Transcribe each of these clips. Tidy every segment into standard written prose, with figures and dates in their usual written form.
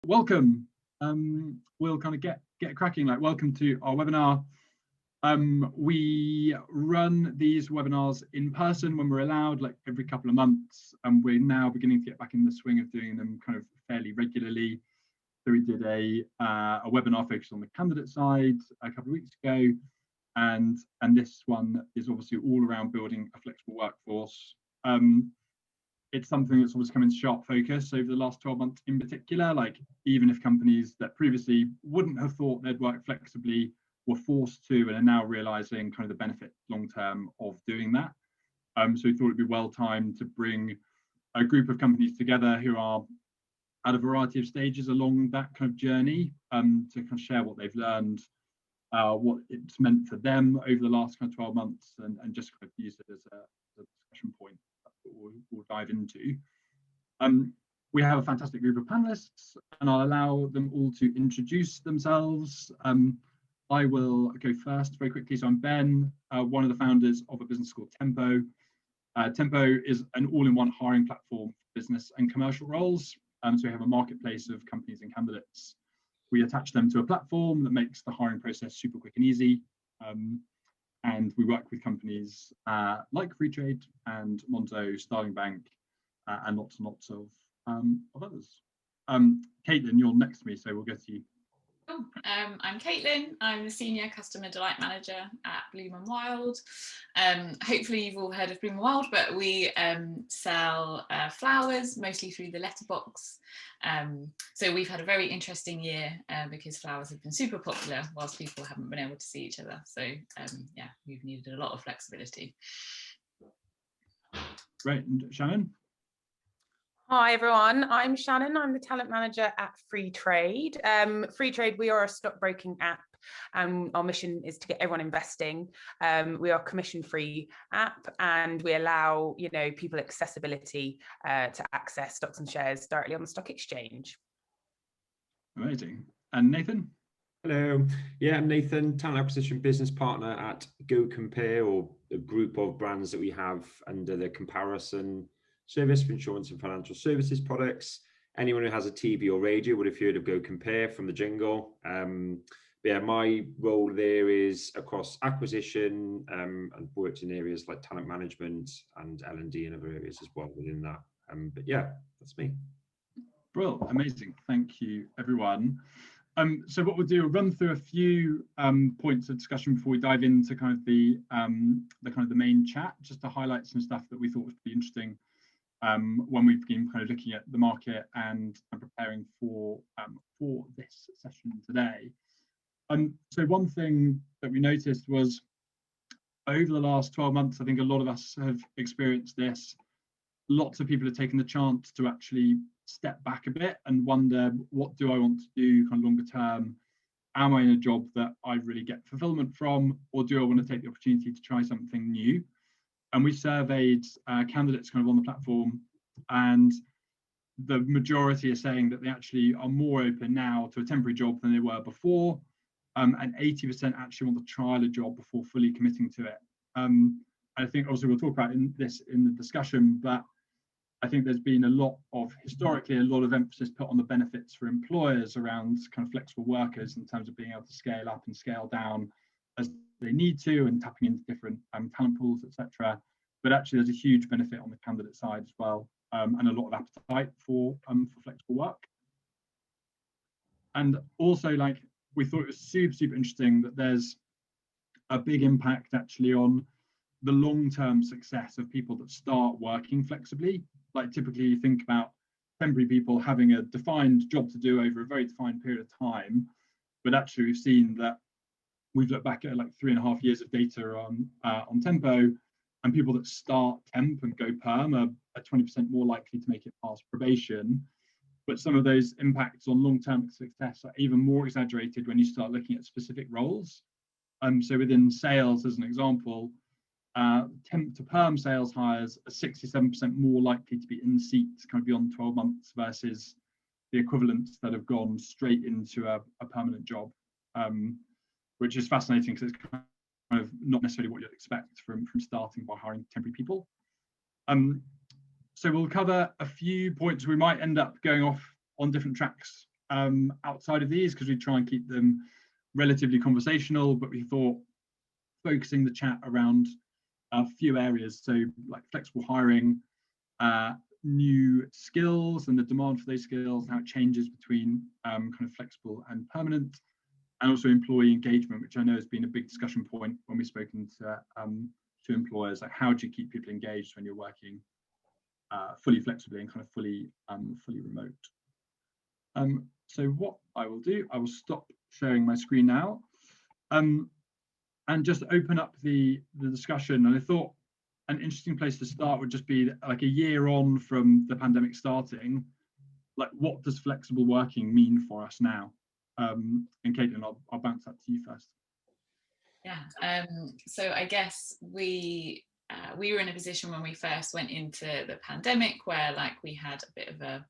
Welcome. We'll kind of get cracking. Welcome to our webinar. We run these webinars in person when we're allowed, like every couple of months, and we're now beginning to get back in the swing of doing them kind of fairly regularly. So we did a webinar focused on the candidate side a couple of weeks ago, and this one is obviously all around building a flexible workforce. It's something that's always come into sharp focus over the last 12 months in particular. Like, even if companies that previously wouldn't have thought they'd work flexibly were forced to, and are now realizing kind of the benefit long term of doing that. So we thought it'd be well timed to bring a group of companies together who are at a variety of stages along that kind of journey, to kind of share what they've learned, what it's meant for them over the last kind of 12 months, and just kind of use it as a discussion point that we'll dive into. We have a fantastic group of panelists, and I'll allow them all to introduce themselves. I will go first very quickly. So I'm Ben, one of the founders of a business called Tempo. Tempo is an all-in-one hiring platform for business and commercial roles. So we have a marketplace of companies and candidates. We attach them to a platform that makes the hiring process super quick and easy. And we work with companies like Freetrade and Monzo, Starling Bank, and lots and lots of others. Caitlin, you're next to me, so we'll go to you. Cool. I'm Caitlin. I'm the Senior Customer Delight Manager at Bloom and Wild. Hopefully you've all heard of Bloom and Wild, but we sell flowers, mostly through the letterbox. So we've had a very interesting year because flowers have been super popular whilst people haven't been able to see each other. So yeah, we've needed a lot of flexibility. Great. And Shannon? Hi everyone, I'm Shannon. I'm the talent manager at Freetrade. Freetrade, we are a stockbroking app, and our mission is to get everyone investing. We are a commission-free app, and we allow people accessibility to access stocks and shares directly on the stock exchange. Amazing. And Nathan? Hello. Yeah, I'm Nathan, talent acquisition business partner at GoCompare, or a group of brands that we have under the comparison service for insurance and financial services products. Anyone who has a TV or radio would have heard of GoCompare from the jingle. Yeah, my role there is across acquisition, and worked in areas like talent management and L&D and other areas as well within that. But yeah, that's me. Brilliant, amazing. Thank you, everyone. So what we'll do, we'll run through a few points of discussion before we dive into kind of the main chat, just to highlight some stuff that we thought was pretty interesting when we've been kind of looking at the market and preparing for this session today. So one thing that we noticed was, over the last 12 months, I think a lot of us have experienced this. Lots of people have taken the chance to actually step back a bit and wonder, what do I want to do kind of longer term? Am I in a job that I really get fulfillment from, or do I want to take the opportunity to try something new? And we surveyed candidates kind of on the platform, and the majority are saying that they actually are more open now to a temporary job than they were before, and 80% actually want to trial a job before fully committing to it. I think obviously we'll talk about this in the discussion, but I think there's been historically a lot of emphasis put on the benefits for employers around kind of flexible workers, in terms of being able to scale up and scale down as they need to, and tapping into different talent pools, etc. But actually there's a huge benefit on the candidate side as well, and a lot of appetite for flexible work. And also, like, we thought it was super interesting that there's a big impact actually on the long-term success of people that start working flexibly. Like, typically you think about temporary people having a defined job to do over a very defined period of time, but actually we've seen that, we've looked back at like 3.5 years of data on Tempo, and people that start temp and go perm are 20% more likely to make it past probation. But some of those impacts on long-term success are even more exaggerated when you start looking at specific roles. So within sales, as an example, temp to perm sales hires are 67% more likely to be in seats kind of beyond 12 months versus the equivalents that have gone straight into a permanent job, which is fascinating, because it's kind of not necessarily what you'd expect from starting by hiring temporary people. So we'll cover a few points. We might end up going off on different tracks outside of these because we try and keep them relatively conversational, but we thought focusing the chat around a few areas, so like flexible hiring, new skills and the demand for those skills, how it changes between kind of flexible and permanent, and also employee engagement, which I know has been a big discussion point when we've spoken to employers, like how do you keep people engaged when you're working fully flexibly and kind of fully remote. So what I will do, I will stop sharing my screen now and just open up the discussion. And I thought an interesting place to start would just be like a year on from the pandemic starting, like what does flexible working mean for us now? And Caitlin, I'll bounce that to you first. Yeah, so I guess we were in a position when we first went into the pandemic where like we had a bit of a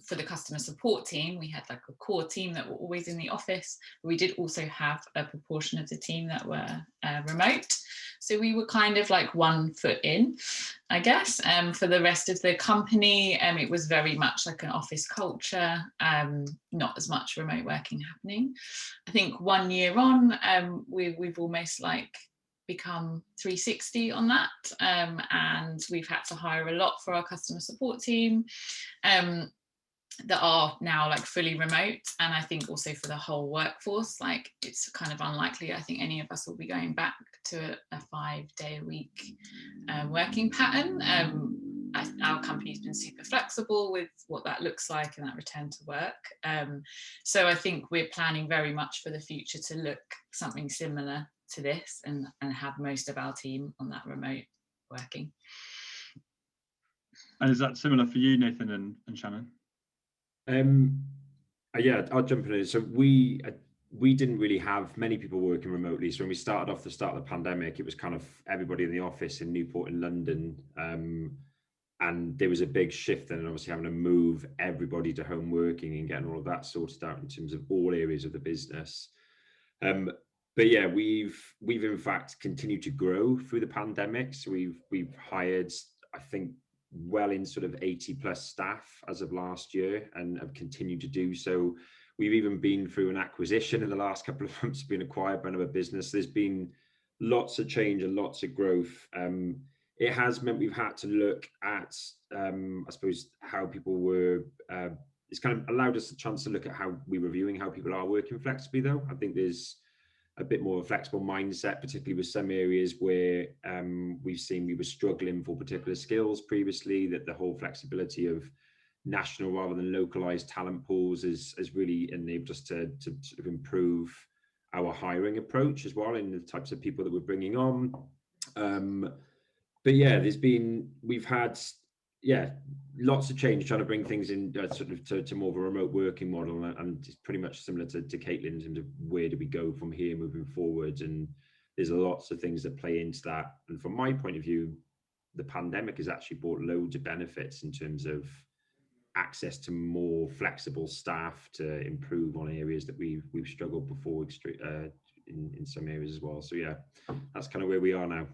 for the customer support team, we had like a core team that were always in the office. But we did also have a proportion of the team that were remote. So we were kind of like 1 foot in, I guess. For the rest of the company, it was very much like an office culture, not as much remote working happening. I think 1 year on, we've almost like become 360 on that, and we've had to hire a lot for our customer support team that are now like fully remote, and I think also for the whole workforce, like it's kind of unlikely I think any of us will be going back to a 5-day-a-week working pattern. Our company's been super flexible with what that looks like and that return to work, so I think we're planning very much for the future to look something similar to this and have most of our team on that remote working. And is that similar for you, Nathan and Shannon? Yeah, I'll jump in. So we didn't really have many people working remotely. So when we started off the start of the pandemic, it was kind of everybody in the office in Newport in London. And there was a big shift then, and obviously having to move everybody to home working and getting all of that sorted out in terms of all areas of the business. But yeah, we've in fact continued to grow through the pandemic. So we've hired, I think, well in sort of 80 plus staff as of last year, and have continued to do so. We've even been through an acquisition in the last couple of months, been acquired by another business. There's been lots of change and lots of growth. It has meant we've had to look at, I suppose, how people were. It's kind of allowed us a chance to look at how we're reviewing how people are working flexibly, though. I think there's a bit more of a flexible mindset, particularly with some areas where we've seen we were struggling for particular skills previously, that the whole flexibility of national rather than localized talent pools has really enabled us to sort of improve our hiring approach as well in the types of people that we're bringing on. But yeah, we've had lots of change, trying to bring things in sort of to more of a remote working model, and it's pretty much similar to Caitlin in terms of where do we go from here moving forward. And there's lots of things that play into that. And from my point of view, the pandemic has actually brought loads of benefits in terms of access to more flexible staff to improve on areas that we've struggled before in some areas as well. So yeah, that's kind of where we are now.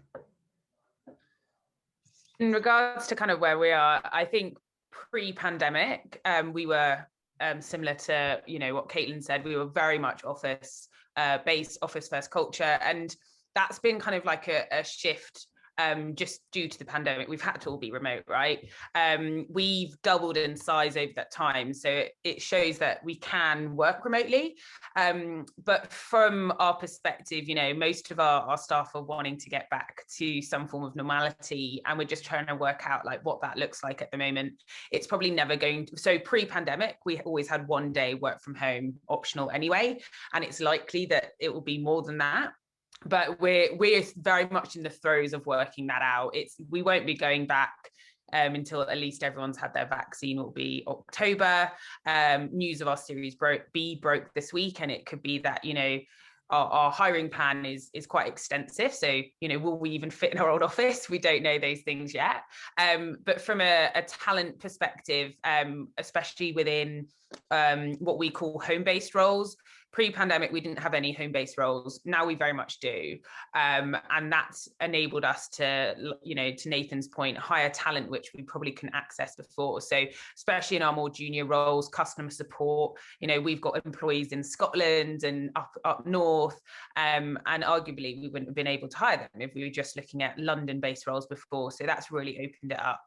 In regards to kind of where we are, I think pre-pandemic, we were similar to, what Caitlin said. We were very much office-based, office-first culture, and that's been kind of like a shift just due to the pandemic. We've had to all be remote, right? We've doubled in size over that time, so it shows that we can work remotely. But from our perspective, most of our staff are wanting to get back to some form of normality, and we're just trying to work out like what that looks like at the moment. It's probably never going to. So pre-pandemic, we always had 1 day work from home optional anyway, and it's likely that it will be more than that. But we're very much in the throes of working that out. We won't be going back until at least everyone's had their vaccine. Will be October. News of our Series B broke this week, and it could be that our hiring plan is quite extensive. So will we even fit in our old office? We don't know those things yet. But from a talent perspective, especially within what we call home-based roles, Pre-pandemic, we didn't have any home-based roles. Now we very much do. And that's enabled us to, you know, to Nathan's point, hire talent, which we probably couldn't access before. So especially in our more junior roles, customer support, you know, we've got employees in Scotland and up north. And arguably we wouldn't have been able to hire them if we were just looking at London-based roles before. So that's really opened it up.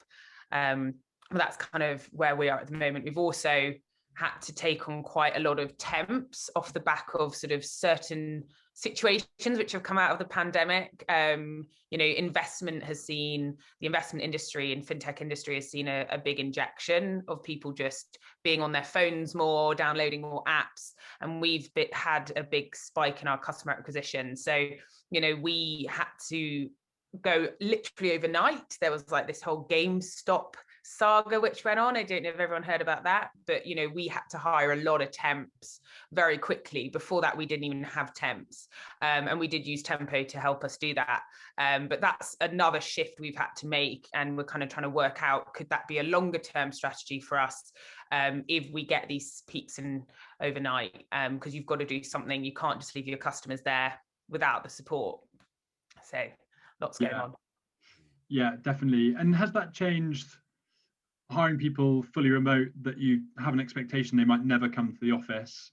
But that's kind of where we are at the moment. We've also had to take on quite a lot of temps off the back of sort of certain situations which have come out of the pandemic. You know, the investment industry and fintech industry has seen a big injection of people just being on their phones more, downloading more apps, and we've had a big spike in our customer acquisition. So, you know, we had to go literally overnight. There was like this whole GameStop saga which went on. I don't know if everyone heard about that, but you know, we had to hire a lot of temps very quickly. Before that, we didn't even have temps, and we did use Tempo to help us do that. But that's another shift we've had to make, and we're kind of trying to work out, could that be a longer term strategy for us if we get these peaks in overnight, because you've got to do something. You can't just leave your customers there without the support. So lots going on. Yeah, definitely. And has that changed, hiring people fully remote that you have an expectation they might never come to the office,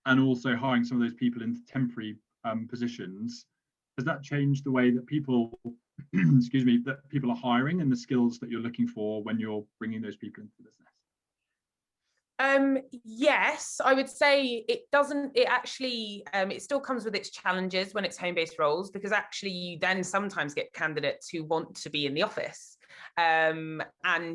and also hiring some of those people into temporary positions? Has that changed the way that people, excuse me, that people are hiring and the skills that you're looking for when you're bringing those people into the business? Yes, I would say it doesn't, it actually, it still comes with its challenges when it's home-based roles, because actually you then sometimes get candidates who want to be in the office. And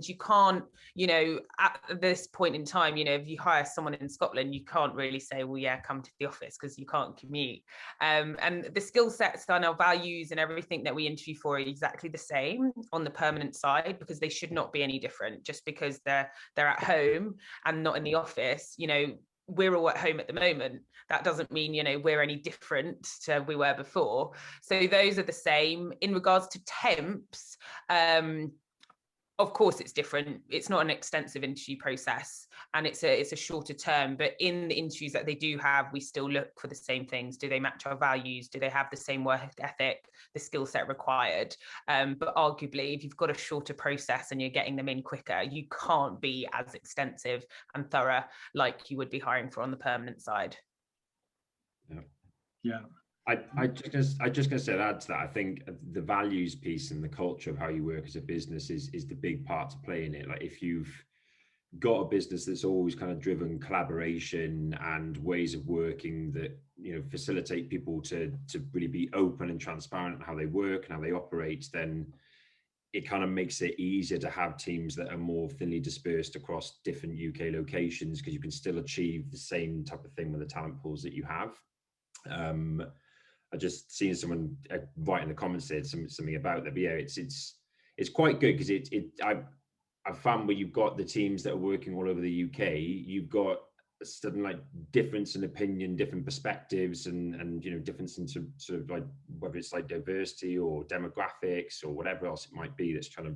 you can't, you know, at this point in time, you know, if you hire someone in Scotland, you can't really say, well, yeah, come to the office, because you can't commute. And the skill sets and our values and everything that we interview for are exactly the same on the permanent side, because they should not be any different. Just because they're at home and not in the office, you know, we're all at home at the moment. That doesn't mean, you know, we're any different to we were before. So those are the same. In regards to temps, of course it's different. It's not an extensive interview process, and it's a shorter term, but in the interviews that they do have, we still look for the same things. Do they match our values? Do they have the same work ethic, the skill set required? But arguably, if you've got a shorter process and you're getting them in quicker, you can't be as extensive and thorough like you would be hiring for on the permanent side. Yeah. I just gonna say, add to that, I think the values piece and the culture of how you work as a business is the big part to play in it. Like, if you've got a business that's always kind of driven collaboration and ways of working that, you know, facilitate people to really be open and transparent in how they work and how they operate, then it kind of makes it easier to have teams that are more thinly dispersed across different UK locations, because you can still achieve the same type of thing with the talent pools that you have. I just seen someone write in the comments said something about that, but yeah, it's quite good, because I've found where you've got the teams that are working all over the UK, you've got something like difference in opinion, different perspectives, and you know, difference in sort of like whether it's like diversity or demographics or whatever else it might be, that's trying to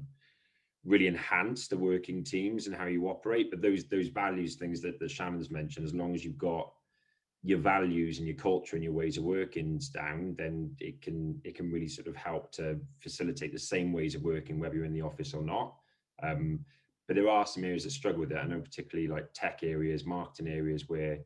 really enhance the working teams and how you operate. But those values things that Shannon's mentioned, as long as you've got your values and your culture and your ways of working down, then it can really sort of help to facilitate the same ways of working, whether you're in the office or not. But there are some areas that struggle with it. I know particularly like tech areas, marketing areas, where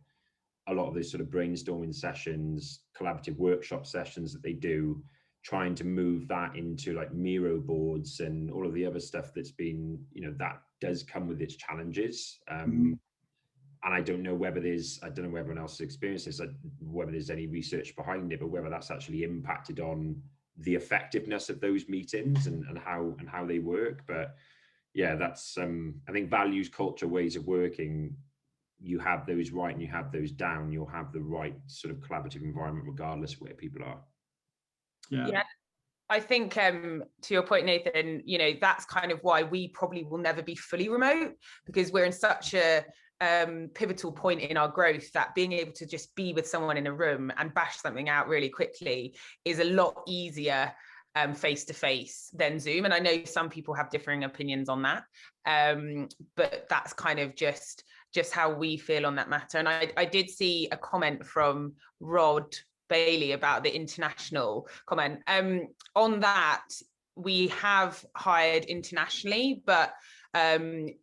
a lot of those sort of brainstorming sessions, collaborative workshop sessions that they do, trying to move that into like Miro boards and all of the other stuff that's been, you know, that does come with its challenges. And I don't know whether everyone else has experienced this, whether there's any research behind it, but whether that's actually impacted on the effectiveness of those meetings and how they work. But yeah, that's I think values, culture, ways of working, you have those right and you have those down, you'll have the right sort of collaborative environment regardless of where people are. Yeah. I think to your point, Nathan, you know, that's kind of why we probably will never be fully remote, because we're in such a pivotal point in our growth that being able to just be with someone in a room and bash something out really quickly is a lot easier face to face than Zoom. And I know some people have differing opinions on that, but that's kind of just just how we feel on that matter. And I did see a comment from Rod Bailey about the international comment. On that, we have hired internationally, but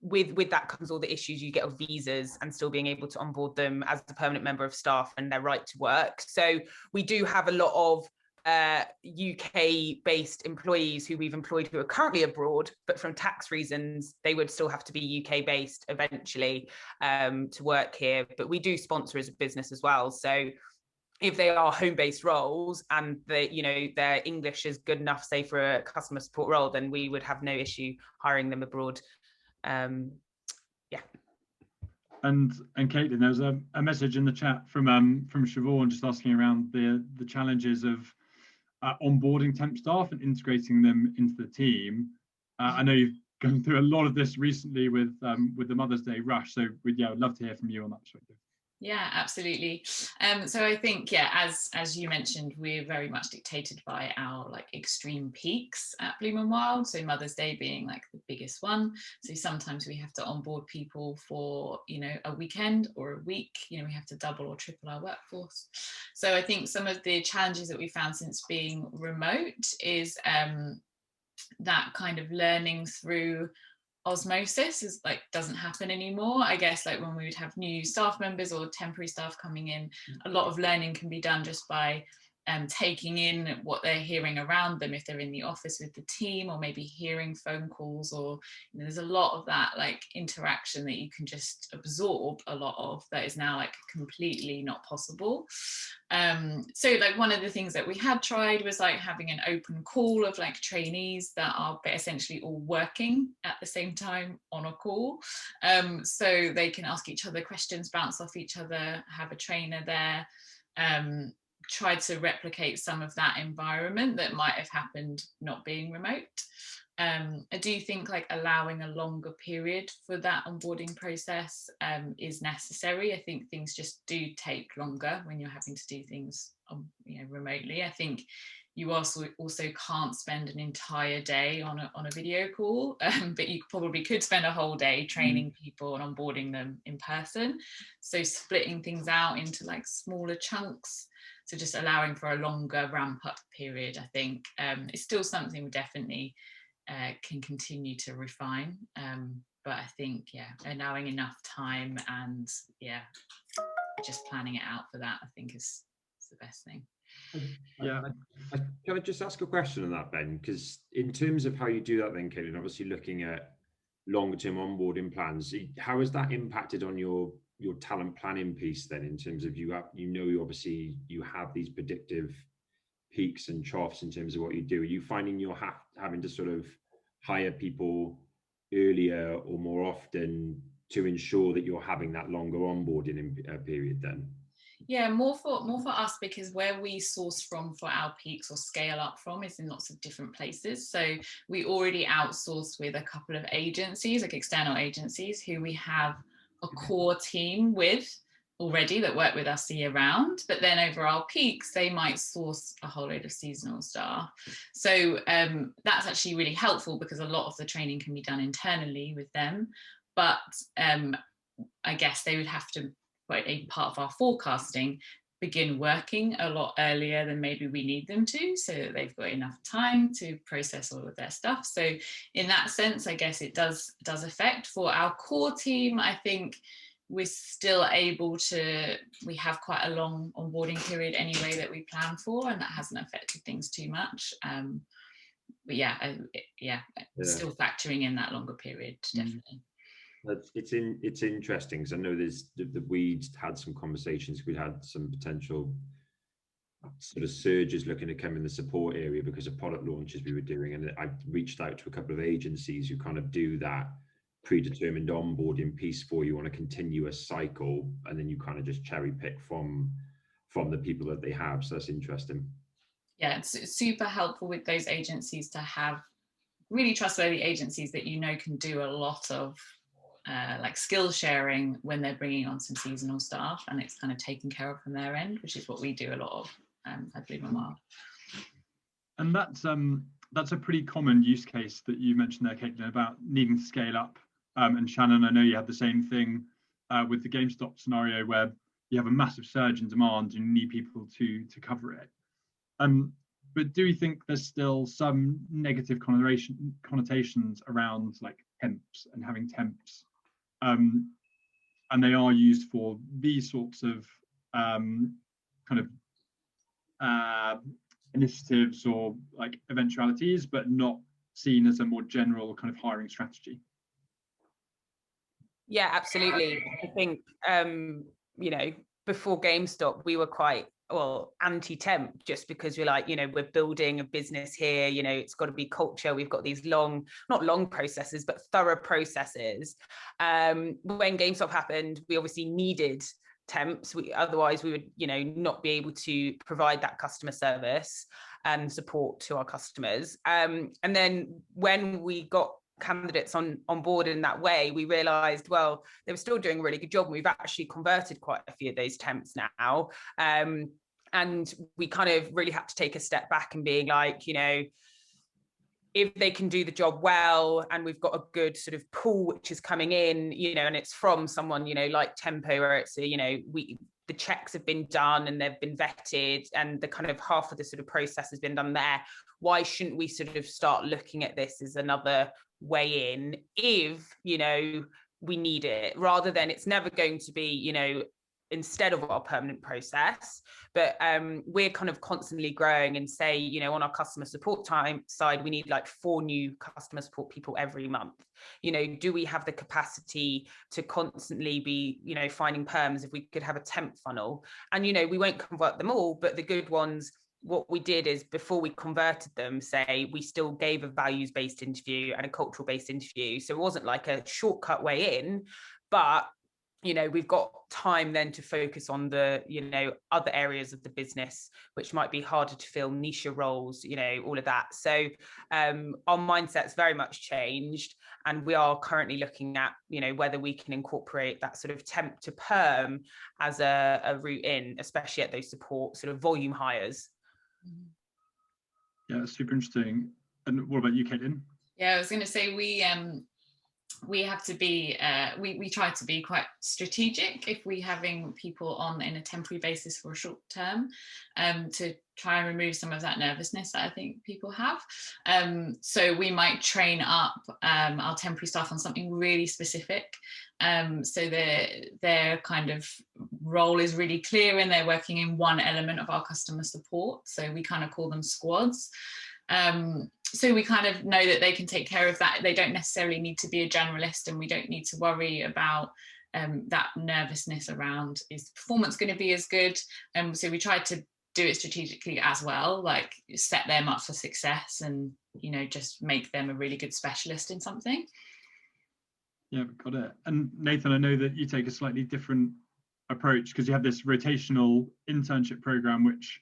with that comes all the issues you get of visas and still being able to onboard them as a permanent member of staff and their right to work. So we do have a lot of UK-based employees who we've employed who are currently abroad, but from tax reasons, they would still have to be UK-based eventually to work here. But we do sponsor as a business as well. So if they are home-based roles and their English is good enough, say for a customer support role, then we would have no issue hiring them abroad. And Caitlin, there was a message in the chat from Siobhan just asking around the challenges of onboarding temp staff and integrating them into the team. I know you've gone through a lot of this recently with the Mother's Day rush, so I'd love to hear from you on that perspective. Yeah, absolutely. So I think, as you mentioned, we're very much dictated by our extreme peaks at Bloom and Wild. So Mother's Day being the biggest one. So sometimes we have to onboard people for, a weekend or a week. We have to double or triple our workforce. So I think some of the challenges that we found since being remote is that kind of learning through osmosis is doesn't happen anymore. I guess when we would have new staff members or temporary staff coming in, a lot of learning can be done just by taking in what they're hearing around them if they're in the office with the team, or maybe hearing phone calls, or there's a lot of that interaction that you can just absorb a lot of that is now completely not possible. So one of the things that we had tried was having an open call of trainees that are essentially all working at the same time on a call, so they can ask each other questions, bounce off each other, have a trainer there. Tried to replicate some of that environment that might have happened not being remote. I do think allowing a longer period for that onboarding process is necessary. I think things just do take longer when you're having to do things remotely. I think you also can't spend an entire day on a video call, but you probably could spend a whole day training people and onboarding them in person. So splitting things out into smaller chunks, so just allowing for a longer ramp up period, I think is still something we definitely can continue to refine. But I think, allowing enough time and just planning it out for that, I think is the best thing. Can I just ask a question on that, Ben? Because in terms of how you do that then, Caitlin, obviously looking at longer term onboarding plans, how has that impacted on your talent planning piece then, in terms of you obviously have these predictive peaks and troughs in terms of what you do? Are you finding you're having to sort of hire people earlier or more often to ensure that you're having that longer onboarding period then? Yeah, more for us, because where we source from for our peaks or scale up from is in lots of different places. So we already outsource with a couple of agencies, external agencies, who we have a core team with already that work with us year round. But then over our peaks, they might source a whole load of seasonal staff. So that's actually really helpful, because a lot of the training can be done internally with them. But I guess they would have to, a part of our forecasting, begin working a lot earlier than maybe we need them to, so that they've got enough time to process all of their stuff. So in that sense, I guess it does affect. For our core team, I think we're still able to, we have quite a long onboarding period anyway that we plan for, and that hasn't affected things too much. But still factoring in that longer period, definitely. It's interesting, because I know we'd had some conversations. We had some potential sort of surges looking to come in the support area because of product launches we were doing, and I reached out to a couple of agencies who kind of do that predetermined onboarding piece for you on a continuous cycle, and then you kind of just cherry pick from the people that they have. So that's interesting. Yeah, it's super helpful with those agencies to have really trustworthy agencies that can do a lot of skill sharing when they're bringing on some seasonal staff, and it's kind of taken care of from their end, which is what we do a lot of at Bloom and Wild. And that's a pretty common use case that you mentioned there, Caitlin, about needing to scale up. And Shannon, I know you had the same thing with the GameStop scenario where you have a massive surge in demand and you need people to cover it. But do we think there's still some negative connotations around like temps and having temps, and they are used for these sorts of kind of initiatives or like eventualities, but not seen as a more general kind of hiring strategy? Yeah, absolutely. I think, you know, before GameStop, we were quite, well, anti-temp, just because we're like, you know, we're building a business here, you know, it's got to be culture. We've got these long, not long processes, but thorough processes. When GameStop happened, we obviously needed temps. Otherwise we would, you know, not be able to provide that customer service and support to our customers. And then when we got candidates on board in that way, we realized, well, they were still doing a really good job, and we've actually converted quite a few of those temps now, and we kind of really had to take a step back and being like, you know, if they can do the job well and we've got a good sort of pool which is coming in, you know, and it's from someone, you know, like Tempo, where it's, you know, the checks have been done and they've been vetted and the kind of half of the sort of process has been done there, why shouldn't we sort of start looking at this as another way in if, you know, we need it, rather than it's never going to be, you know, instead of our permanent process. But we're kind of constantly growing, and say, you know, on our customer support time side, we need like 4 new customer support people every month. You know, do we have the capacity to constantly be, you know, finding perms? If we could have a temp funnel, and, you know, we won't convert them all, but the good ones, what we did is before we converted them, say, we still gave a values-based interview and a cultural-based interview. So it wasn't like a shortcut way in, but, you know, we've got time then to focus on the, you know, other areas of the business, which might be harder to fill, niche roles, you know, all of that. So our mindset's very much changed, and we are currently looking at, you know, whether we can incorporate that sort of temp to perm as a route in, especially at those support sort of volume hires. Yeah, super interesting. And what about you, Caitlin? Yeah, I was going to say we have to be we try to be quite strategic if we're having people on in a temporary basis for a short term, to try and remove some of that nervousness that I think people have. So we might train up our temporary staff on something really specific, so their kind of role is really clear and they're working in one element of our customer support. So we kind of call them squads. So we kind of know that they can take care of that. They don't necessarily need to be a generalist, and we don't need to worry about that nervousness around, is performance going to be as good? So we try to do it strategically as well, like set them up for success and, you know, just make them a really good specialist in something. Yeah, got it. And Nathan, I know that you take a slightly different approach because you have this rotational internship program, which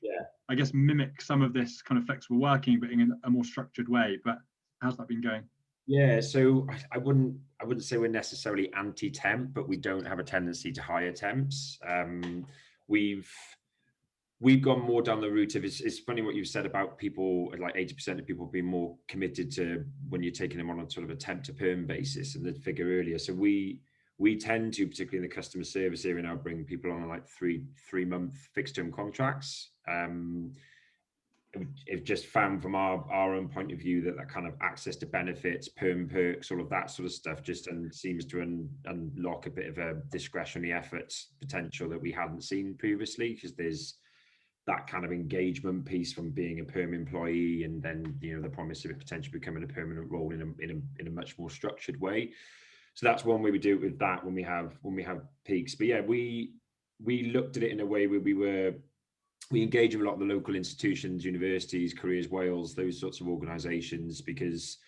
I guess mimics some of this kind of flexible working, but in a more structured way. But how's that been going? Yeah, so I wouldn't say we're necessarily anti-temp, but we don't have a tendency to hire temps. We've gone more down the route of, it's funny what you've said about people, like 80% of people being more committed to when you're taking them on a sort of a temp to perm basis, and the figure earlier. So we tend to, particularly in the customer service area now, bring people on like three-month fixed term contracts. I've just found from our own point of view that kind of access to benefits, perm perks, all of that sort of stuff just seems to unlock a bit of a discretionary effort potential that we hadn't seen previously, because there's that kind of engagement piece from being a perm employee, and then, you know, the promise of it potentially becoming a permanent role in a much more structured way. So that's one way we do it with that when we have peaks. But yeah, we looked at it in a way where we engage with a lot of the local institutions, universities, Careers Wales, those sorts of organisations, because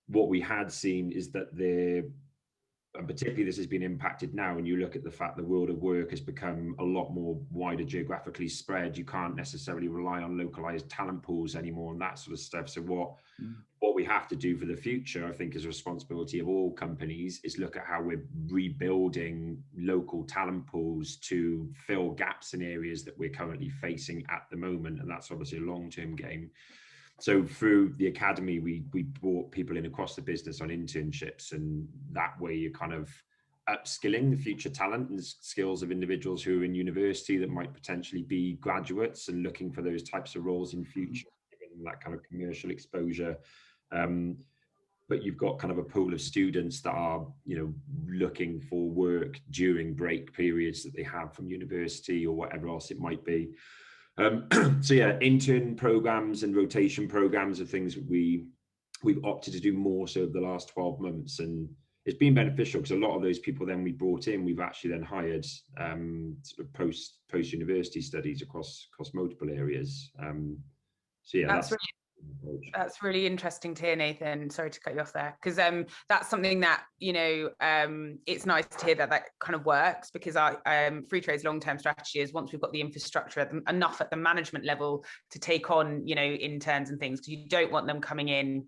what we had seen is that and particularly this has been impacted now when you look at the fact the world of work has become a lot more wider geographically spread. You can't necessarily rely on localized talent pools anymore and that sort of stuff. So what we have to do for the future, I think, is a responsibility of all companies, is look at how we're rebuilding local talent pools to fill gaps in areas that we're currently facing at the moment. And that's obviously a long-term game. So through the academy, we brought people in across the business on internships, and that way you're kind of upskilling the future talent and the skills of individuals who are in university that might potentially be graduates and looking for those types of roles in future, given that kind of commercial exposure. But you've got kind of a pool of students that are, looking for work during break periods that they have from university or whatever else it might be. So yeah, intern programs and rotation programs are things that we've opted to do more so over the last 12 months, and it's been beneficial because a lot of those people then we brought in, we've actually then hired sort of post university studies across multiple areas. So yeah, that's really interesting to hear, Nathan. Sorry to cut you off there, because that's something that it's nice to hear that kind of works, because Freetrade's long-term strategy is, once we've got the infrastructure enough at the management level to take on interns and things, because you don't want them coming in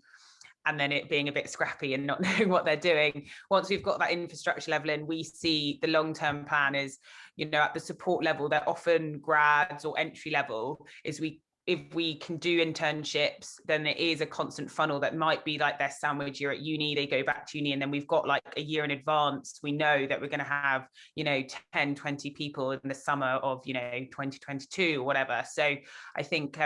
and then it being a bit scrappy and not knowing what they're doing. Once we've got that infrastructure level in, we see the long-term plan is, at the support level, they're often grads or entry level, if we can do internships, then there is a constant funnel that might be like their sandwich year at uni, they go back to uni, and then we've got like a year in advance, we know that we're going to have 10, 20 people in the summer of 2022 or whatever. So I think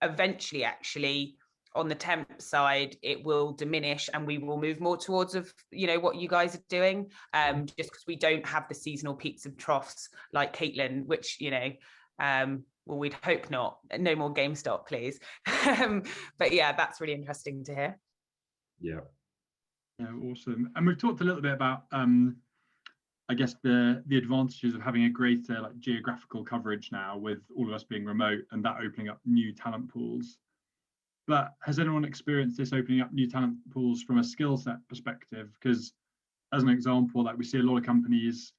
eventually, actually, on the temp side, it will diminish and we will move more towards what you guys are doing, just because we don't have the seasonal peaks and troughs like Caitlin, which well, we'd hope not. No more GameStop, please. But yeah, that's really interesting to hear. Yeah, awesome. And we've talked a little bit about I guess the advantages of having a greater geographical coverage now, with all of us being remote, and that opening up new talent pools. But has anyone experienced this opening up new talent pools from a skill set perspective? Because as an example, we see a lot of companies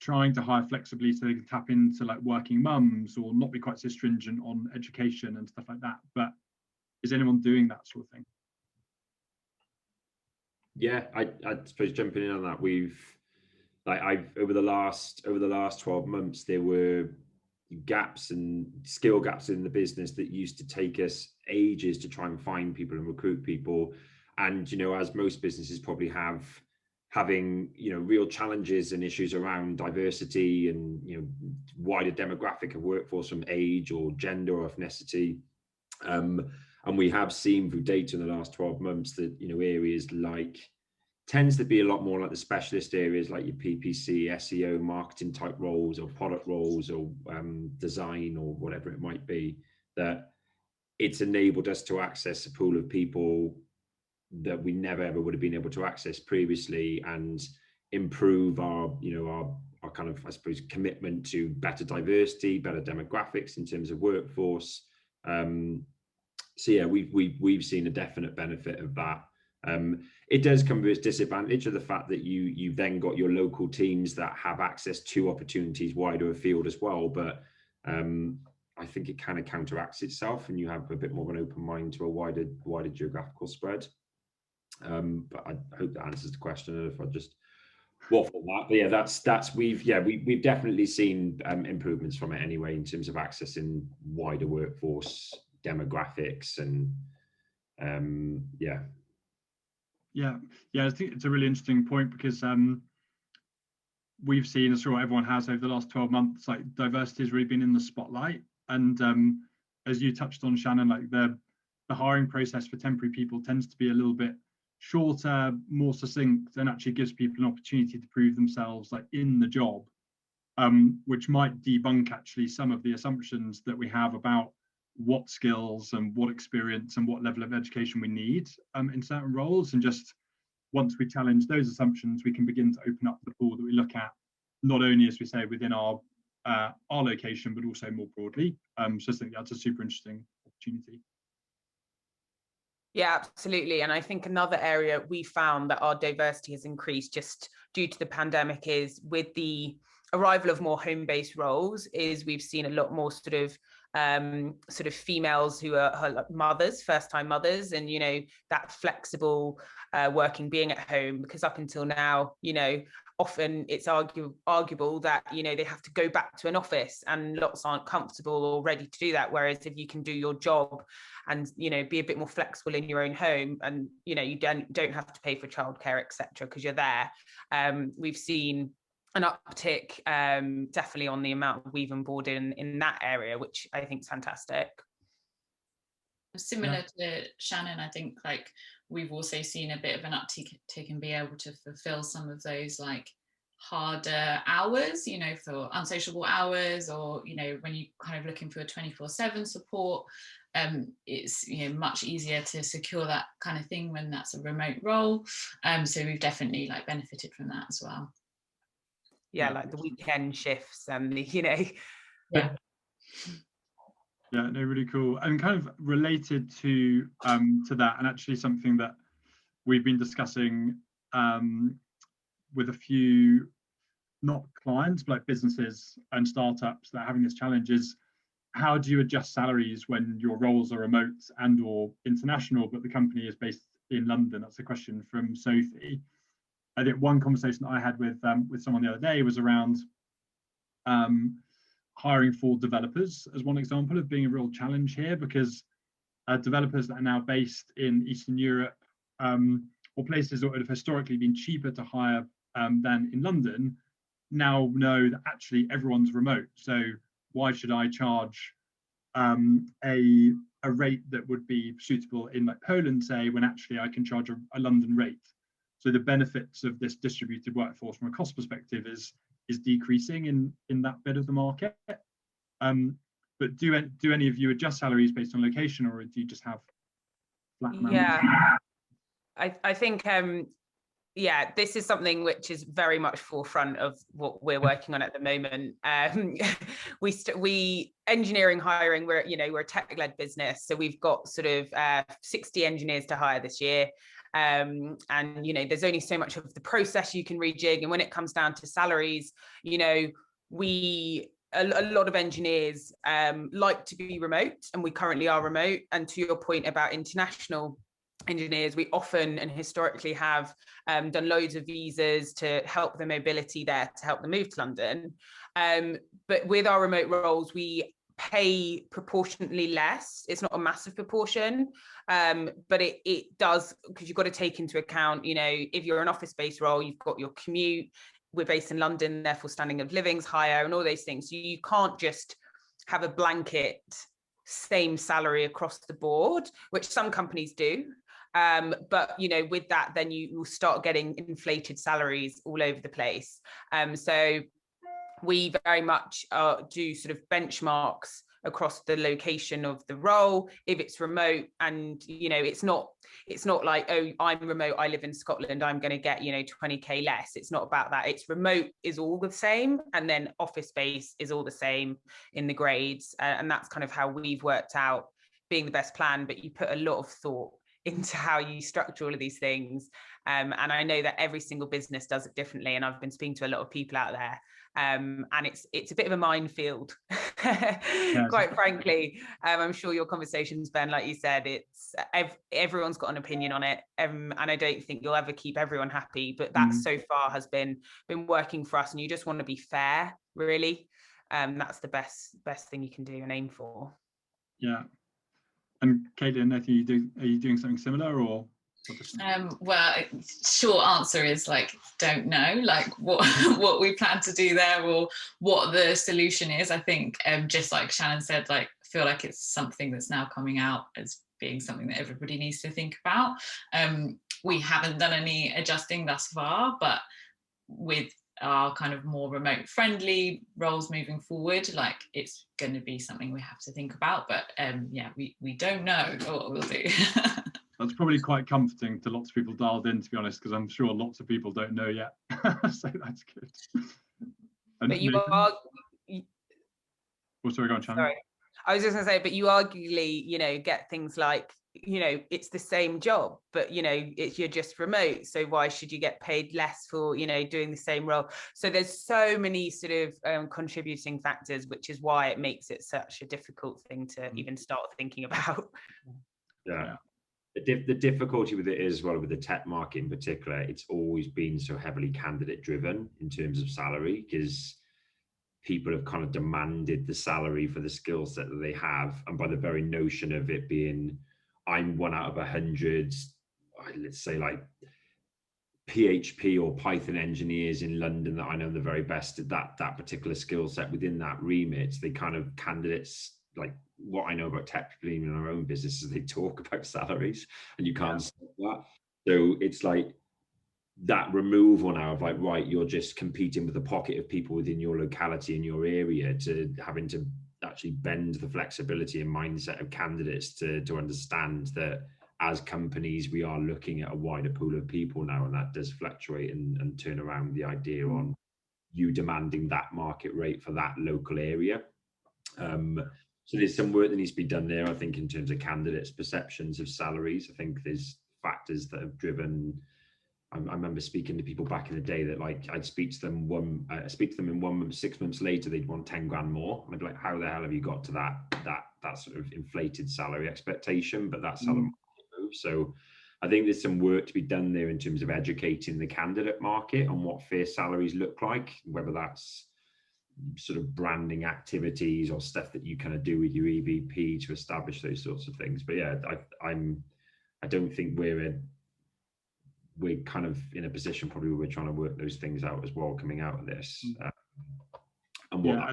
trying to hire flexibly so they can tap into working mums or not be quite so stringent on education and stuff like that. But is anyone doing that sort of thing? Yeah, I suppose jumping in on that, over the last 12 months, there were gaps and skill gaps in the business that used to take us ages to try and find people and recruit people. And, as most businesses probably having real challenges and issues around diversity and wider demographic of workforce from age or gender or ethnicity, and we have seen through data in the last 12 months that areas tends to be a lot more like the specialist areas, like your PPC, SEO, marketing type roles, or product roles, or design, or whatever it might be, that it's enabled us to access a pool of people that we never ever would have been able to access previously, and improve our kind of, I suppose, commitment to better diversity, better demographics in terms of workforce. So yeah, we've seen a definite benefit of that. It does come with its disadvantage of the fact that you've then got your local teams that have access to opportunities wider afield as well. But I think it kind of counteracts itself, and you have a bit more of an open mind to a wider geographical spread. But I hope that answers the question. And if I just waffle that, but yeah, we've definitely seen improvements from it anyway, in terms of accessing wider workforce demographics and I think it's a really interesting point, because we've seen, as everyone has over the last 12 months, diversity has really been in the spotlight. And as you touched on, Shannon, the hiring process for temporary people tends to be a little bit shorter, more succinct, and actually gives people an opportunity to prove themselves in the job, which might debunk actually some of the assumptions that we have about what skills and what experience and what level of education we need in certain roles. And just once we challenge those assumptions, we can begin to open up the pool that we look at, not only, as we say, within our location, but also more broadly. So I think that's a super interesting opportunity. Yeah, absolutely. And I think another area we found that our diversity has increased just due to the pandemic is with the arrival of more home-based roles, is we've seen a lot more sort of females who are mothers, first-time mothers, and that flexible working, being at home, because up until now, often it's arguable that, you know, they have to go back to an office, and lots aren't comfortable or ready to do that. Whereas if you can do your job and, you know, be a bit more flexible in your own home, and, you know, you don't have to pay for childcare, etc., because you're there. We've seen an uptick definitely on the amount we've onboarded in that area, which I think is fantastic. Similar to Shannon, I think like we've also seen a bit of an uptick in being able to fulfill some of those like harder hours, you know, for unsociable hours, or, you know, when you're kind of looking for a 24/7 support, it's, you know, much easier to secure that kind of thing when that's a remote role. So we've definitely like benefited from that as well. Yeah, like the weekend shifts and the, you know. Yeah, no, really cool. And kind of related to that, and actually something that we've been discussing with a few, not clients, but like businesses and startups that are having this challenge, is how do you adjust salaries when your roles are remote and or international, but the company is based in London? That's a question from Sophie. I think one conversation that I had with someone the other day was around hiring for developers as one example of being a real challenge here, because developers that are now based in Eastern Europe or places that would have historically been cheaper to hire than in London now know that actually everyone's remote. So why should I charge a rate that would be suitable in like Poland, say, when actually I can charge a London rate? So the benefits of this distributed workforce from a cost perspective is decreasing in that bit of the market. But do any of you adjust salaries based on location, or do you just have flat amounts? Yeah, I think yeah, this is something which is very much forefront of what we're working on at the moment. We engineering hiring, we're a tech-led business, so we've got sort of 60 engineers to hire this year. And, you know, there's only so much of the process you can rejig. And when it comes down to salaries, you know, a lot of engineers like to be remote, and we currently are remote. And to your point about international engineers, we often and historically have done loads of visas to help the mobility there, to help them move to London. But with our remote roles, we pay proportionately less. It's not a massive proportion, but it does, because you've got to take into account, you know, if you're an office-based role, you've got your commute. We're based in London, therefore standing of living's higher and all those things. So you can't just have a blanket same salary across the board, which some companies do. But, you know, with that, then you will start getting inflated salaries all over the place. So we very much do sort of benchmarks across the location of the role. If it's remote, and, you know, it's not like, oh, I'm remote, I live in Scotland, I'm going to get, you know, 20k less. It's not about that. It's remote is all the same, and then office space is all the same in the grades. And that's kind of how we've worked out being the best plan. But you put a lot of thought into how you structure all of these things. And I know that every single business does it differently. And I've been speaking to a lot of people out there. And it's a bit of a minefield, quite frankly. I'm sure your conversations, Ben, like you said, it's everyone's got an opinion on it, and I don't think you'll ever keep everyone happy. But that so far has been working for us, and you just want to be fair, really. That's the best thing you can do and aim for. Yeah. And Caitlin, are you doing something similar, or? Well, short answer is like, don't know, like what we plan to do there, or what the solution is. I think just like Shannon said, like, I feel like it's something that's now coming out as being something that everybody needs to think about. We haven't done any adjusting thus far, but with our kind of more remote friendly roles moving forward, like, it's going to be something we have to think about. But yeah, we don't know what we'll do. That's probably quite comforting to lots of people dialed in, to be honest, because I'm sure lots of people don't know yet. So that's good. And but you are. Oh, sorry, go on, Shannon. Sorry, I was just going to say, but you arguably, you know, get things like, you know, it's the same job, but, you know, you're just remote. So why should you get paid less for, you know, doing the same role? So there's so many sort of contributing factors, which is why it makes it such a difficult thing to even start thinking about. Yeah. The difficulty with it is, well, with the tech market in particular, it's always been so heavily candidate driven in terms of salary, because people have kind of demanded the salary for the skill set that they have. And by the very notion of it being, I'm 1 out of 100, let's say like PHP or Python engineers in London that I know the very best at that particular skill set within that remit, they kind of candidates, like what I know about tech people even in our own businesses, they talk about salaries and you can't stop that. So it's like that removal now of like, right, you're just competing with the pocket of people within your locality in your area, to having to actually bend the flexibility and mindset of candidates to understand that as companies we are looking at a wider pool of people now, and that does fluctuate and turn around the idea on you demanding that market rate for that local area. So there's some work that needs to be done there, I think, in terms of candidates' perceptions of salaries. I think there's factors that have driven. I remember speaking to people back in the day that, like, I'd speak to them in 1 month, 6 months later, they'd want 10 grand more. I'd be like, how the hell have you got to that sort of inflated salary expectation? But that's how the market moves. So I think there's some work to be done there in terms of educating the candidate market on what fair salaries look like, whether that's sort of branding activities or stuff that you kind of do with your EVP to establish those sorts of things. But yeah, I don't think we're kind of in a position probably where we're trying to work those things out as well coming out of this. I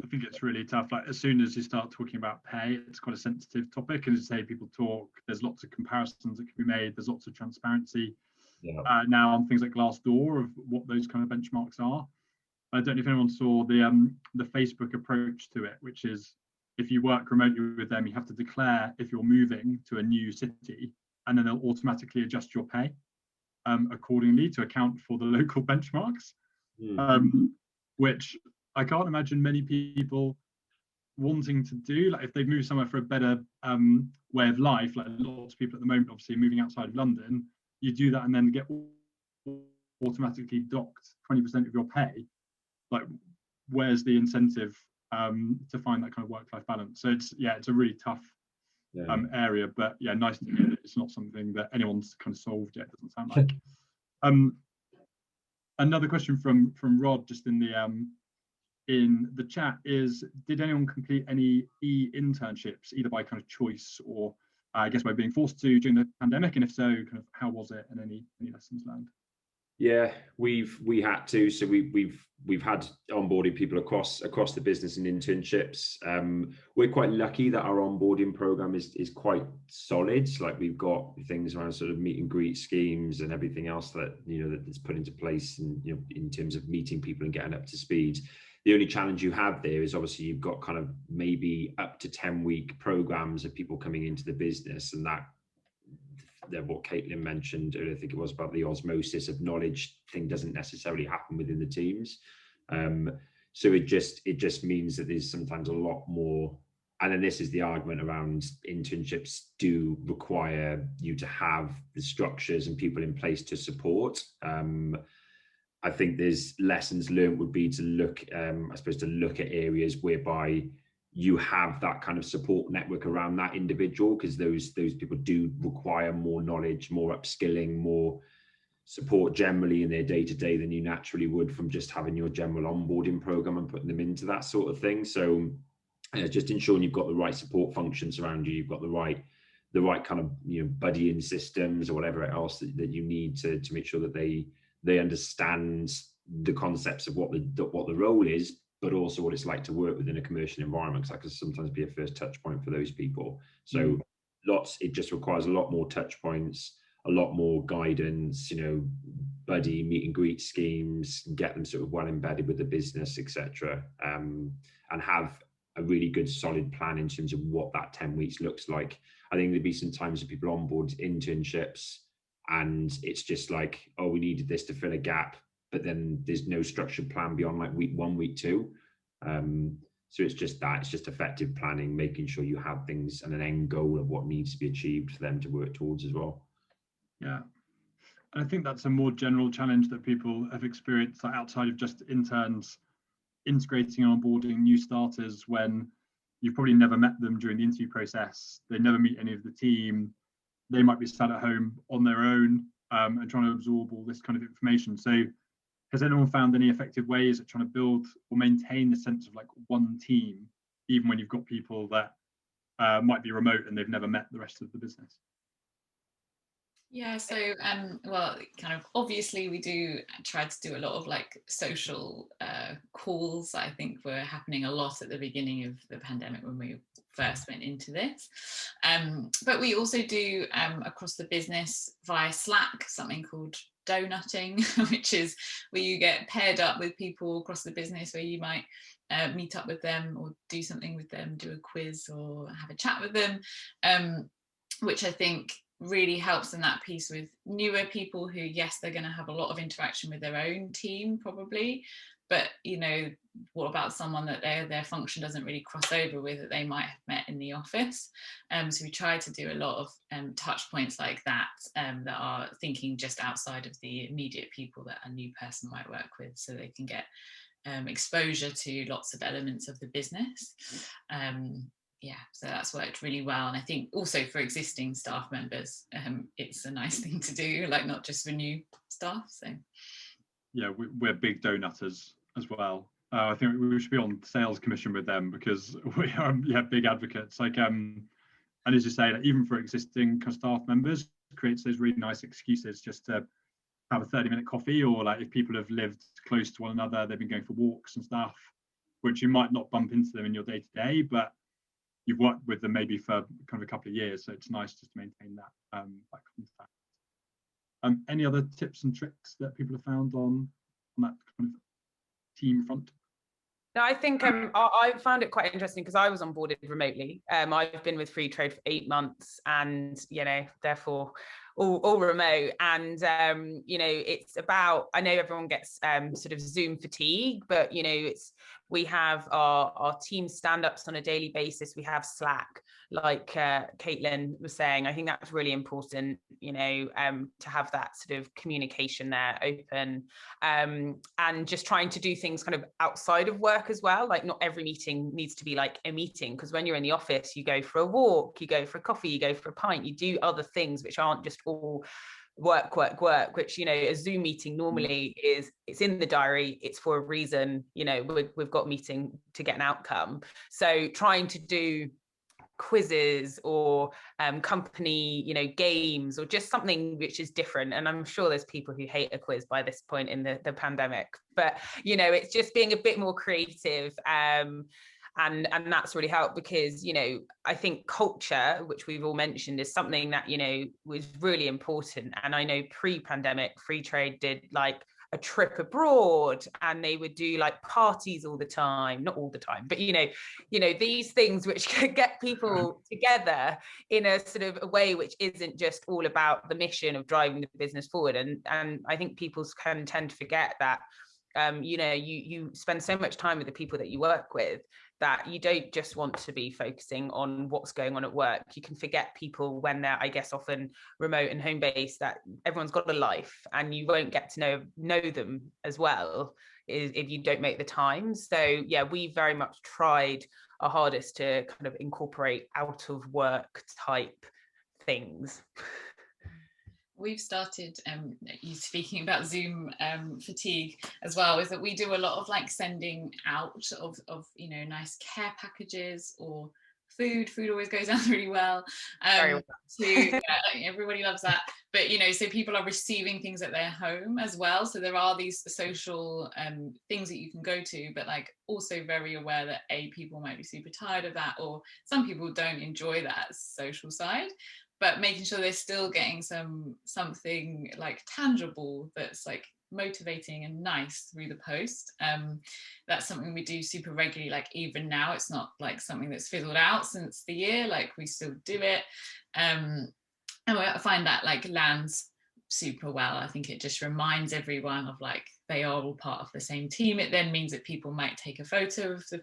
think it's really tough. Like, as soon as you start talking about pay, it's quite a sensitive topic, and as you say, people talk, there's lots of comparisons that can be made, there's lots of transparency now on things like Glassdoor of what those kind of benchmarks are. I don't know if anyone saw the Facebook approach to it, which is, if you work remotely with them, you have to declare if you're moving to a new city, and then they'll automatically adjust your pay accordingly to account for the local benchmarks, which I can't imagine many people wanting to do. Like, if they've moved somewhere for a better way of life, like lots of people at the moment, obviously moving outside of London, you do that and then get automatically docked 20% of your pay. Like, where's the incentive to find that kind of work-life balance? So it's a really tough area, but nice to hear that it's not something that anyone's kind of solved yet. Doesn't sound like. Another question from Rod, just in the chat, is, did anyone complete any internships, either by kind of choice or I guess by being forced to during the pandemic, and if so, kind of how was it, and any lessons learned? Yeah, we had to. So we've had onboarded people across the business in internships. We're quite lucky that our onboarding program is quite solid. Like, we've got things around sort of meet and greet schemes and everything else that that's put into place, and in terms of meeting people and getting up to speed. The only challenge you have there is obviously you've got kind of maybe up to 10-week programs of people coming into the business, and that what Caitlin mentioned earlier, I think it was, about the osmosis of knowledge thing doesn't necessarily happen within the teams. So it just means that there's sometimes a lot more, and then this is the argument around internships do require you to have the structures and people in place to support. I think there's lessons learned would be to look, I suppose, to look at areas whereby you have that kind of support network around that individual, because those people do require more knowledge, more upskilling, more support generally in their day-to-day than you naturally would from just having your general onboarding program and putting them into that sort of thing. So just ensuring you've got the right support functions around you, you've got the right kind of buddying systems or whatever else that you need to make sure that they understand the concepts of what the role is, but also what it's like to work within a commercial environment, because that can sometimes be a first touch point for those people. So it just requires a lot more touch points, a lot more guidance, buddy meet and greet schemes, get them sort of well embedded with the business, etc. And have a really good solid plan in terms of what that 10 weeks looks like. I think there'd be some times that people onboard internships and it's just like, oh, we needed this to fill a gap, but then there's no structured plan beyond like week 1, week 2. So it's just effective planning, making sure you have things and an end goal of what needs to be achieved for them to work towards as well. Yeah, and I think that's a more general challenge that people have experienced, like, outside of just interns, integrating and onboarding new starters when you've probably never met them during the interview process. They never meet any of the team. they might be sat at home on their own and trying to absorb all this kind of information. So has anyone found any effective ways at trying to build or maintain the sense of like one team, even when you've got people that might be remote and they've never met the rest of the business? Yeah, so well, kind of obviously we do try to do a lot of like social calls. I think were happening a lot at the beginning of the pandemic when we first went into this. But we also do across the business via Slack something called donutting, which is where you get paired up with people across the business where you might meet up with them or do something with them, do a quiz or have a chat with them, which I think really helps in that piece with newer people who, yes, they're going to have a lot of interaction with their own team probably, but you know, what about someone that their function doesn't really cross over with, that they might have met in the office? So we try to do a lot of touch points like that, that are thinking just outside of the immediate people that a new person might work with, so they can get exposure to lots of elements of the business. Yeah, so that's worked really well. And I think also for existing staff members, it's a nice thing to do, like not just for new staff. So yeah, we're big donutters as well. I think we should be on sales commission with them, because we are big advocates. Like and as you say, like, even for existing staff members, creates those really nice excuses just to have a 30-minute coffee, or like if people have lived close to one another, they've been going for walks and stuff, which you might not bump into them in your day-to-day, but you've worked with them maybe for kind of a couple of years, so it's nice just to maintain that that contact. Any other tips and tricks that people have found on that kind of team front? No, I think I found it quite interesting because I was onboarded remotely. I've been with Freetrade for 8 months, and you know, therefore all remote. And you know, it's about, I know everyone gets sort of Zoom fatigue, but you know, we have our team stand-ups on a daily basis. We have Slack, like Caitlin was saying. I think that's really important, you know, to have that sort of communication there open, and just trying to do things kind of outside of work as well. Like not every meeting needs to be like a meeting, because when you're in the office, you go for a walk, you go for a coffee, you go for a pint, you do other things which aren't just all work, which, you know, a Zoom meeting normally is, it's in the diary, it's for a reason, you know, we've got a meeting to get an outcome. So trying to do quizzes or company, you know, games, or just something which is different. And I'm sure there's people who hate a quiz by this point in the pandemic, but you know, it's just being a bit more creative. And that's really helped, because, you know, I think culture, which we've all mentioned, is something that, you know, was really important. And I know pre-pandemic, Freetrade did like a trip abroad, and they would do like parties all the time, not all the time, but you know, these things which could get people together in a sort of a way which isn't just all about the mission of driving the business forward. And I think people can tend to forget that, you know, you spend so much time with the people that you work with, that you don't just want to be focusing on what's going on at work. You can forget people when they're, I guess, often remote and home based, that everyone's got a life, and you won't get to know them as well if you don't make the time. So yeah, we very much tried our hardest to kind of incorporate out of work type things. We've started, you speaking about Zoom fatigue as well, is that we do a lot of like sending out of you know, nice care packages or food always goes down really well. Everybody loves that. But you know, so people are receiving things at their home as well. So there are these social things that you can go to, but like also very aware that people might be super tired of that, or some people don't enjoy that social side. But making sure they're still getting something like tangible that's like motivating and nice through the post. That's something we do super regularly. Like even now, it's not like something that's fizzled out since the year. Like we still do it, and I find that like lands super well. I think it just reminds everyone of like they are all part of the same team. It then means that people might take a photo of the,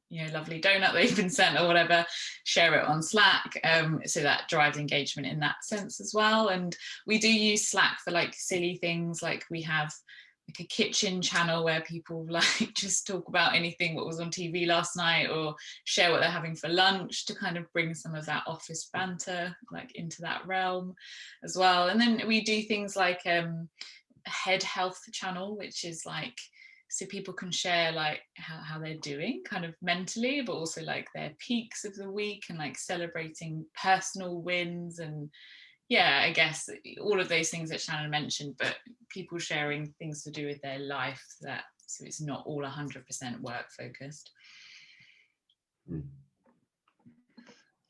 you know, lovely donut they've been sent or whatever, share it on Slack, so that drives engagement in that sense as well. And we do use Slack for like silly things, like we have like a kitchen channel where people like just talk about anything what was on TV last night, or share what they're having for lunch, to kind of bring some of that office banter like into that realm as well. And then we do things like a head health channel, which is like, so people can share like how they're doing kind of mentally, but also like their peaks of the week, and like celebrating personal wins. And yeah, I guess all of those things that Shannon mentioned, but people sharing things to do with their life, that so it's not all 100% work focused.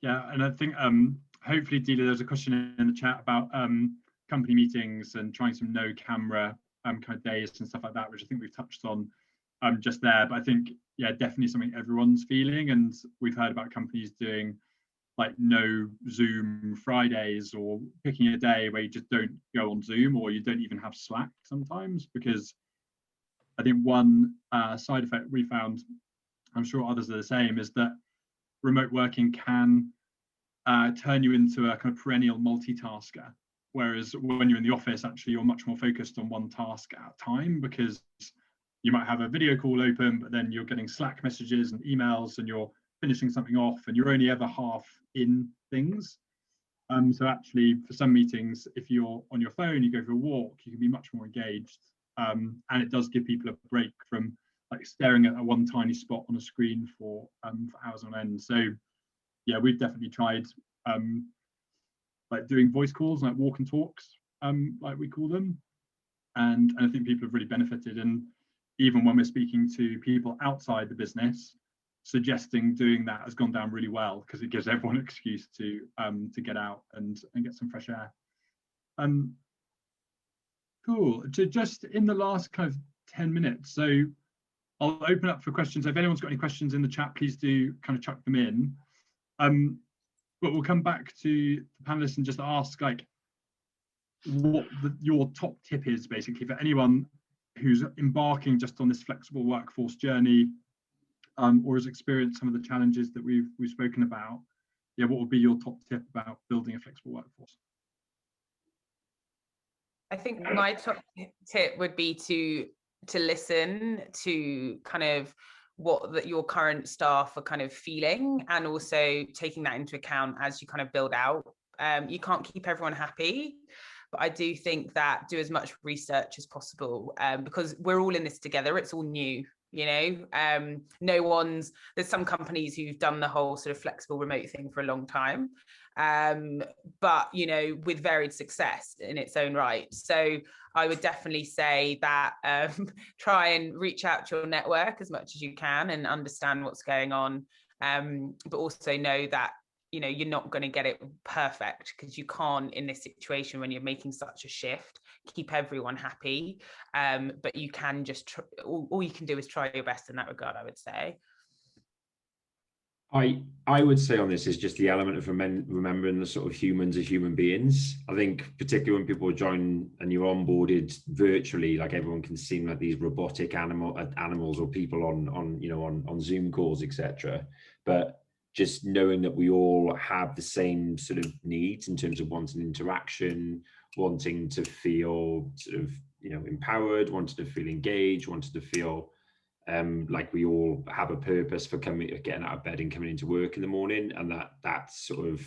Yeah, and I think hopefully, Delia, there's a question in the chat about company meetings and trying some no camera kind of days and stuff like that, which I think we've touched on just there. But I think, yeah, definitely something everyone's feeling, and we've heard about companies doing like no Zoom Fridays, or picking a day where you just don't go on Zoom, or you don't even have Slack sometimes, because I think one side effect we found, I'm sure others are the same, is that remote working can turn you into a kind of perennial multitasker. Whereas when you're in the office, actually, you're much more focused on one task at a time, because you might have a video call open, but then you're getting Slack messages and emails, and you're finishing something off, and you're only ever half in things. So actually, for some meetings, if you're on your phone, you go for a walk, you can be much more engaged. And it does give people a break from like staring at one tiny spot on a screen for hours on end. So yeah, we've definitely tried like doing voice calls, like walk and talks, like we call them. And I think people have really benefited. And even when we're speaking to people outside the business, suggesting doing that has gone down really well, because it gives everyone an excuse to get out and get some fresh air. Cool. Just in the last kind of 10 minutes, so I'll open up for questions. If anyone's got any questions in the chat, please do kind of chuck them in. But we'll come back to the panelists and just ask like what your top tip is, basically, for anyone who's embarking just on this flexible workforce journey, or has experienced some of the challenges that we've spoken about. Yeah, what would be your top tip about building a flexible workforce? I think my top tip would be to listen to kind of what your current staff are kind of feeling, and also taking that into account as you kind of build out. You can't keep everyone happy, but I do think that do as much research as possible, because we're all in this together. It's all new, you know. There's some companies who've done the whole sort of flexible remote thing for a long time, but you know, with varied success in its own right. So I would definitely say that try and reach out to your network as much as you can and understand what's going on, but also know that, you know, you're not going to get it perfect, because you can't, in this situation when you're making such a shift, keep everyone happy, but you can just all you can do is try your best in that regard, I would say. I would say on this is just the element of remembering the sort of humans as human beings. I think particularly when people join and you're onboarded virtually, like everyone can seem like these robotic animals or people on Zoom calls, etc. But just knowing that we all have the same sort of needs in terms of wanting interaction, wanting to feel sort of, you know, empowered, wanting to feel engaged, wanting to feel like we all have a purpose for getting out of bed and coming into work in the morning. And that sort of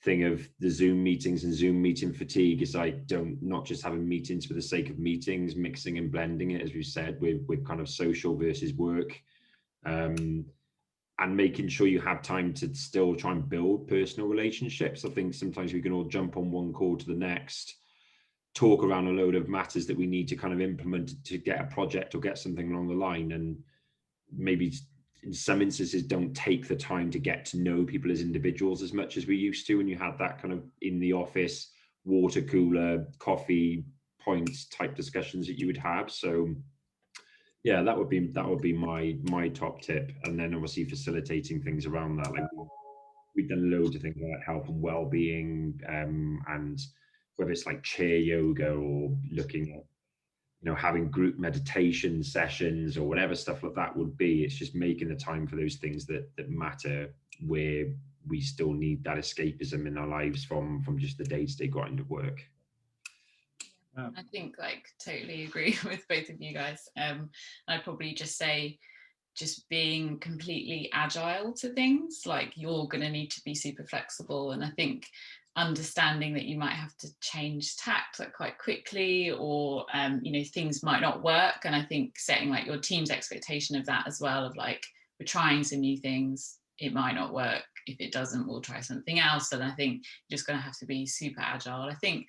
thing of the Zoom meetings and Zoom meeting fatigue is like, not just having meetings for the sake of meetings, mixing and blending it, as we've said, with kind of social versus work, and making sure you have time to still try and build personal relationships. I think sometimes we can all jump on one call to the next, talk around a load of matters that we need to kind of implement to get a project or get something along the line, and maybe in some instances don't take the time to get to know people as individuals as much as we used to when you had that kind of in the office water cooler coffee points type discussions that you would have. So yeah, that would be my top tip. And then obviously facilitating things around that, like we've done loads of things like health and well-being, and whether it's like chair yoga or looking at, you know, having group meditation sessions or whatever stuff like that would be. It's just making the time for those things that matter, where we still need that escapism in our lives from just the day-to-day grind of work. I think like totally agree with both of you guys. I'd probably just say just being completely agile to things, like you're going to need to be super flexible, and I think understanding that you might have to change tact like quite quickly, or you know, things might not work, and I think setting like your team's expectation of that as well, of like, we're trying some new things, it might not work, if it doesn't we'll try something else. And I think you're just going to have to be super agile. I think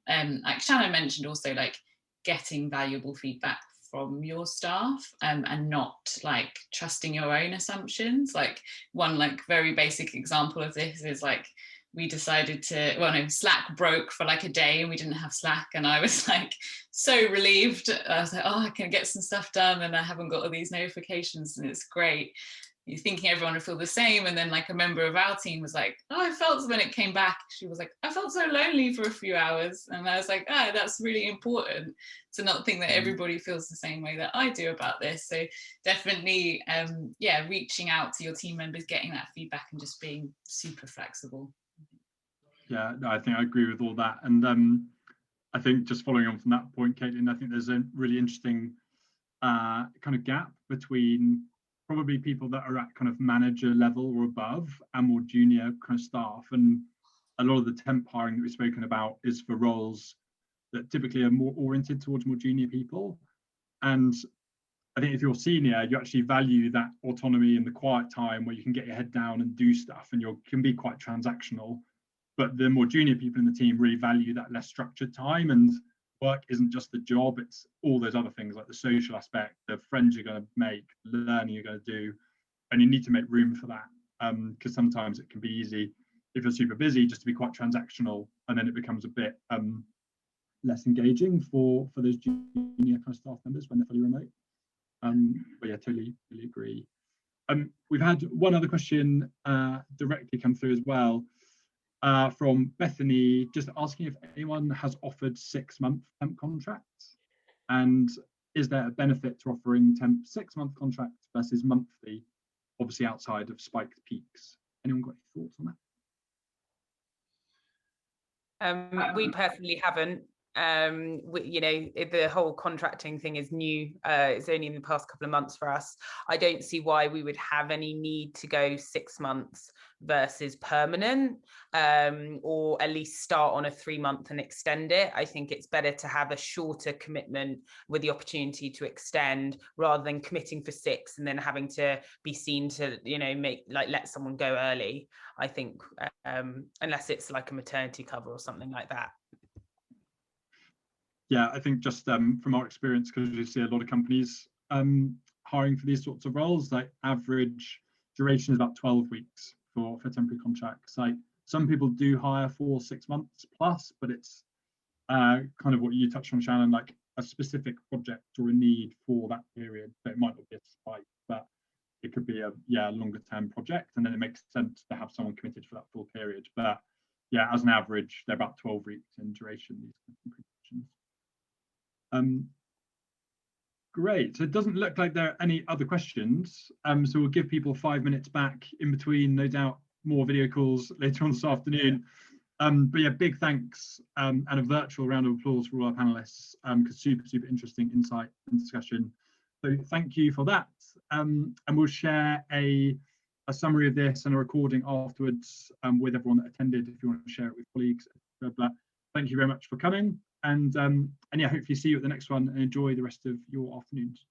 like Shannon mentioned also, like getting valuable feedback from your staff, and not like trusting your own assumptions. Like one like very basic example of this is like, we decided to, well no, Slack broke for like a day and we didn't have Slack, and I was like so relieved. I was like, oh, I can get some stuff done and I haven't got all these notifications, and it's great. You're thinking everyone would feel the same, and then like a member of our team was like, oh, I felt, when it came back, she was like, I felt so lonely for a few hours, and I was like, oh, that's really important to not think that everybody feels the same way that I do about this. So definitely yeah, reaching out to your team members, getting that feedback, and just being super flexible. Yeah, no, I think I agree with all that. And I think just following on from that point, Caitlin, I think there's a really interesting kind of gap between probably people that are at kind of manager level or above and more junior kind of staff. And a lot of the temp hiring that we've spoken about is for roles that typically are more oriented towards more junior people. And I think if you're senior, you actually value that autonomy and the quiet time where you can get your head down and do stuff, and you can be quite transactional. But the more junior people in the team really value that less structured time, and work isn't just the job, it's all those other things like the social aspect, the friends you're going to make, the learning you're going to do, and you need to make room for that, because sometimes it can be easy if you're super busy just to be quite transactional, and then it becomes a bit less engaging for those junior kind of staff members when they're fully remote. But yeah, totally agree. We've had one other question directly come through as well, from Bethany, just asking if anyone has offered 6-month temp contracts, and is there a benefit to offering temp 6-month contracts versus monthly, obviously outside of spiked peaks? Anyone got any thoughts on that? We personally haven't. You know, the whole contracting thing is new. It's only in the past couple of months for us. I don't see why we would have any need to go 6 months versus permanent, or at least start on a 3-month and extend it. I think it's better to have a shorter commitment with the opportunity to extend, rather than committing for 6 and then having to be seen to, you know, let someone go early. I think unless it's like a maternity cover or something like that. Yeah, I think just from our experience, because we see a lot of companies hiring for these sorts of roles, like average duration is about 12 weeks for temporary contracts. Like some people do hire for 6 months plus, but it's kind of what you touched on, Shannon, like a specific project or a need for that period. So it might not be a spike, but it could be a longer term project, and then it makes sense to have someone committed for that full period. But yeah, as an average, they're about 12 weeks in duration, these positions. Great. So it doesn't look like there are any other questions. So we'll give people 5 minutes back in between, no doubt, more video calls later on this afternoon. But yeah, big thanks and a virtual round of applause for all our panelists, because super interesting insight and discussion. So thank you for that. And we'll share a summary of this and a recording afterwards with everyone that attended, if you want to share it with colleagues. But thank you very much for coming. And yeah, hopefully see you at the next one, and enjoy the rest of your afternoons.